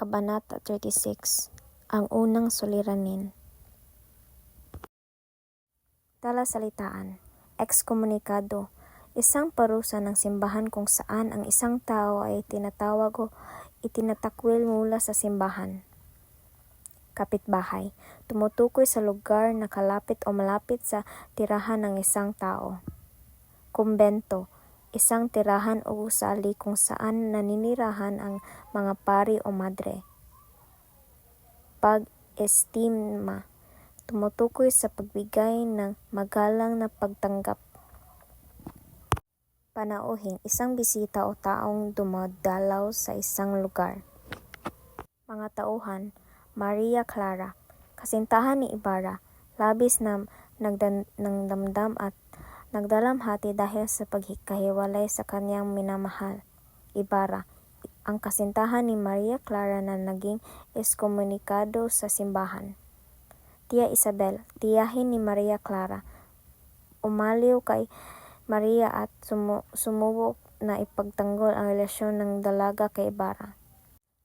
Kabanata 36, ang unang suliranin. Talasalitaan, ekskomunikado, isang parusa ng simbahan kung saan ang isang tao ay tinatawag o itinatakwil mula sa simbahan. Kapitbahay, tumutukoy sa lugar na kalapit o malapit sa tirahan ng isang tao. Kumbento, isang tirahan o gusali kung saan naninirahan ang mga pari o madre. Pag-estima, tumutukoy sa pagbigay ng magalang na pagtanggap. Panauhin, isang bisita o taong dumadalaw sa isang lugar. Mga tauhan, Maria Clara, kasintahan ni Ibarra, labis na nagdamdam at nagdalamhati dahil sa pagkahiwalay sa kanyang minamahal. Ibarra, ang kasintahan ni Maria Clara na naging eskomunikado sa simbahan. Tia Isabel, tiyahin ni Maria Clara, umaliw kay Maria at sumubok na ipagtanggol ang relasyon ng dalaga kay Ibarra.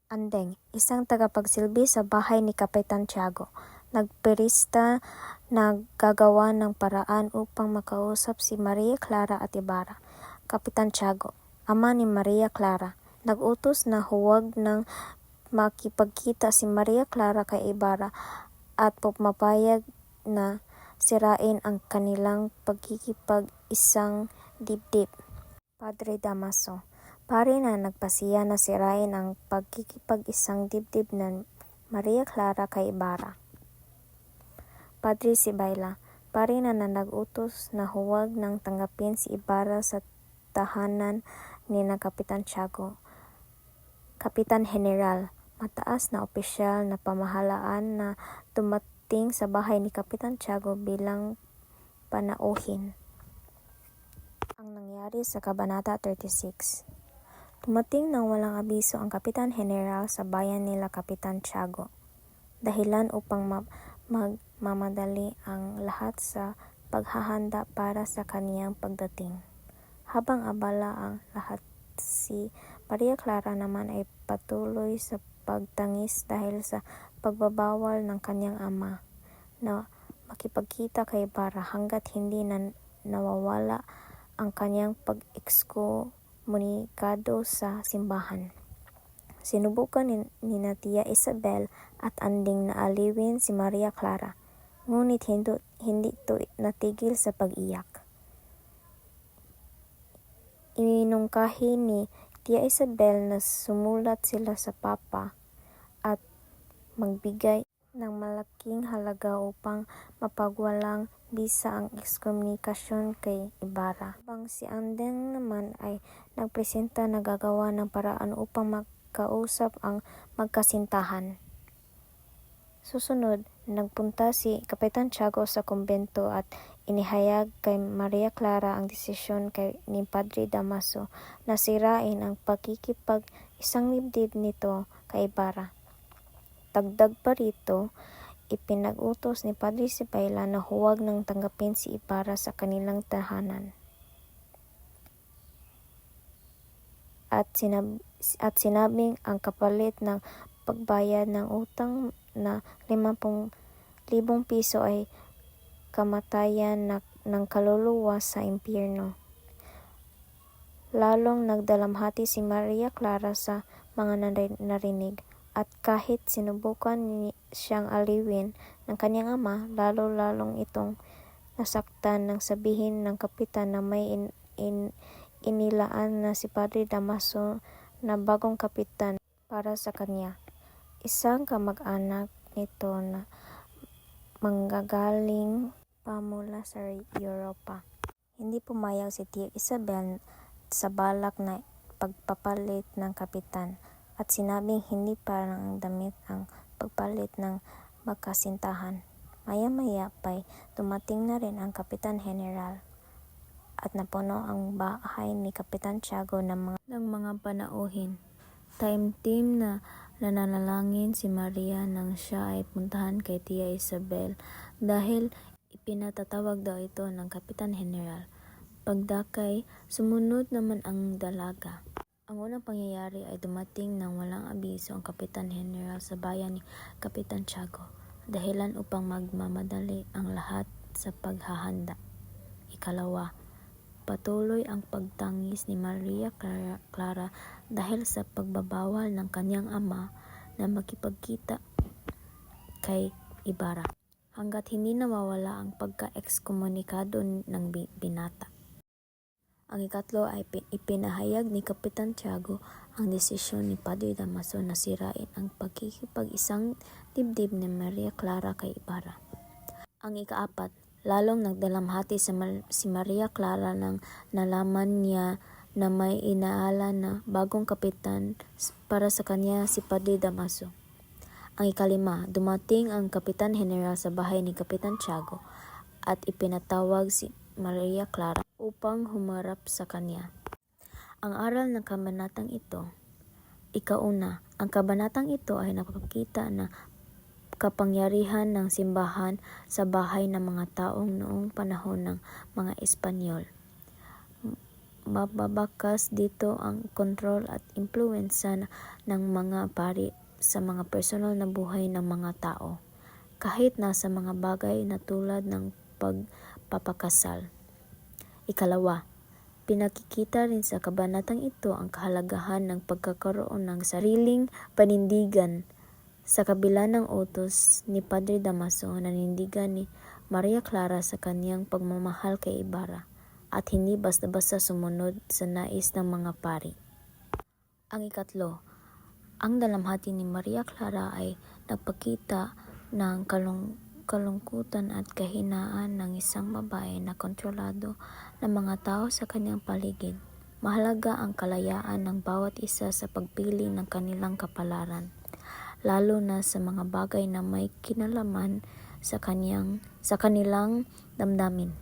Andeng, isang tagapagsilbi sa bahay ni Kapitan Tiago, nagperista na gagawa ng paraan upang makausap si Maria Clara at Ibarra. Kapitan Tiago, ama ni Maria Clara, nag-utos na huwag nang makipagkita si Maria Clara kay Ibarra at pumapayag na sirain ang kanilang pagkikipag-isang dibdib. Padre Damaso, pari na nagpasiya na sirain ang pagkikipag-isang dibdib ng Maria Clara kay Ibarra. Padre Sibayla, pari na nag-utos na huwag nang tanggapin si Ibarra sa tahanan ni na Kapitan Tiago. Kapitan General, mataas na opisyal na pamahalaan na dumating sa bahay ni Kapitan Tiago bilang panauhin. Ang nangyari sa Kabanata 36. Dumating nang walang abiso ang Kapitan General sa bayan nila Kapitan Tiago, dahilan upang mamadali ang lahat sa paghahanda para sa kaniyang pagdating. Habang abala ang lahat, si Maria Clara naman ay patuloy sa pagtangis dahil sa pagbabawal ng kanyang ama na makipagkita kay Ibarra hanggat hindi nawawala ang kanyang pag-ekskomunikado sa simbahan. Sinubukan ni Tia Isabel at Anding na aliwin si Maria Clara, ngunit hindi ito natigil sa pag-iyak. Iminungkahi ni Tia Isabel na sumulat sila sa Papa at magbigay ng malaking halaga upang mapagwalang bisa ang ekskomunikasyon kay Ibarra. Habang si Andeng naman ay nagpresenta na gagawa ng paraan upang makausap ang magkasintahan. Susunod, nagpunta si Kapitan Tiago sa kumbento at inihayag kay Maria Clara ang desisyon ni Padre Damaso na sirain ang pagkikipag-isang dibdib nito kay Ibarra. Dagdag pa rito, ipinag-utos ni Padre Sibayla na huwag nang tanggapin si Ibarra sa kanilang tahanan. At sinabing ang kapalit ng pagbayad ng utang na 50,000 piso ay kamatayan ng kaluluwa sa impyerno. Lalong nagdalamhati si Maria Clara sa mga narinig, at kahit sinubukan siyang aliwin ng kanyang ama, lalong itong nasaktan nang sabihin ng kapitan na may inilaan na si Padre Damaso na bagong kapitan para sa kanya. Isang kamag-anak nito na manggagaling pa mula sa Europa. Hindi pumayag si Tia Isabel sa balak na pagpapalit ng kapitan at sinabing hindi parang damit ang pagpalit ng magkasintahan. Maya-maya pa'y dumating na rin ang Kapitan General at napuno ang bahay ni Kapitan Tiago ng mga panauhin. Taimtim na nananalangin si Maria nang siya ay puntahan kay Tia Isabel dahil ipinatatawag daw ito ng Kapitan General. Pagdakay, sumunod naman ang dalaga. Ang unang pangyayari ay dumating nang walang abiso ang Kapitan General sa bayan ni Kapitan Tiago, dahilan upang magmamadali ang lahat sa paghahanda. Ikalawa, patuloy ang pagtangis ni Maria Clara dahil sa pagbabawal ng kanyang ama na makipagkita kay Ibarra, hanggat hindi nawawala ang pagka-ekskomunikado ng binata. Ang ikatlo ay ipinahayag ni Kapitan Tiago ang desisyon ni Padre Damaso na sirain ang pagkikipag-isang dibdib ni Maria Clara kay Ibarra. Ang ikaapat, lalong nagdalamhati si Maria Clara nang nalaman niya na may inaala na bagong kapitan para sa kanya si Padre Damaso. Ang ikalima, dumating ang Kapitan General sa bahay ni Kapitan Tiago at ipinatawag si Maria Clara upang humarap sa kanya. Ang aral ng kabanatang ito, ikauna, ang kabanatang ito ay napapakita na kapangyarihan ng simbahan sa bahay ng mga taong noong panahon ng mga Espanyol. Mababakas dito ang kontrol at impluwensya ng mga pari sa mga personal na buhay ng mga tao, kahit nasa mga bagay na tulad ng pagpapakasal. Ikalawa, pinakikita rin sa kabanatang ito ang kahalagahan ng pagkakaroon ng sariling panindigan. Sa kabila ng utos ni Padre Damaso, nanindigan ni Maria Clara sa kanyang pagmamahal kay Ibarra at hindi basta-basta sumunod sa nais ng mga pari. Ang ikatlo, ang dalamhati ni Maria Clara ay nagpakita ng kalungkutan at kahinaan ng isang babae na kontrolado ng mga tao sa kanyang paligid. Mahalaga ang kalayaan ng bawat isa sa pagpili ng kanilang kapalaran, lalo na sa mga bagay na may kinalaman sa kanilang damdamin.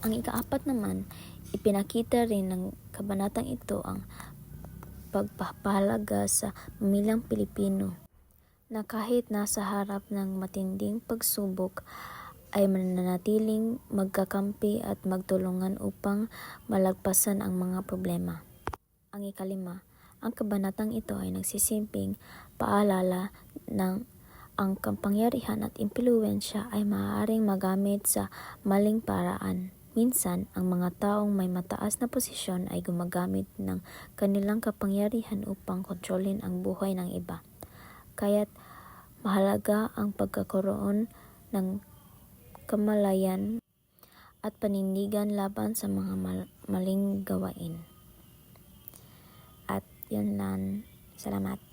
Ang ikaapat naman, ipinakita rin ng kabanatang ito ang pagpapahalaga sa pamilyang Pilipino na kahit nasa harap ng matinding pagsubok ay mananatiling magkakampi at magtulungan upang malagpasan ang mga problema. Ang ikalima, ang kabanatang ito ay nagsisimping paalala ng ang kapangyarihan at impluwensya ay maaaring magamit sa maling paraan. Minsan, ang mga taong may mataas na posisyon ay gumagamit ng kanilang kapangyarihan upang kontrolin ang buhay ng iba. Kaya't mahalaga ang pagkakaroon ng kamalayan at panindigan laban sa mga maling gawain. At yun lang. Salamat.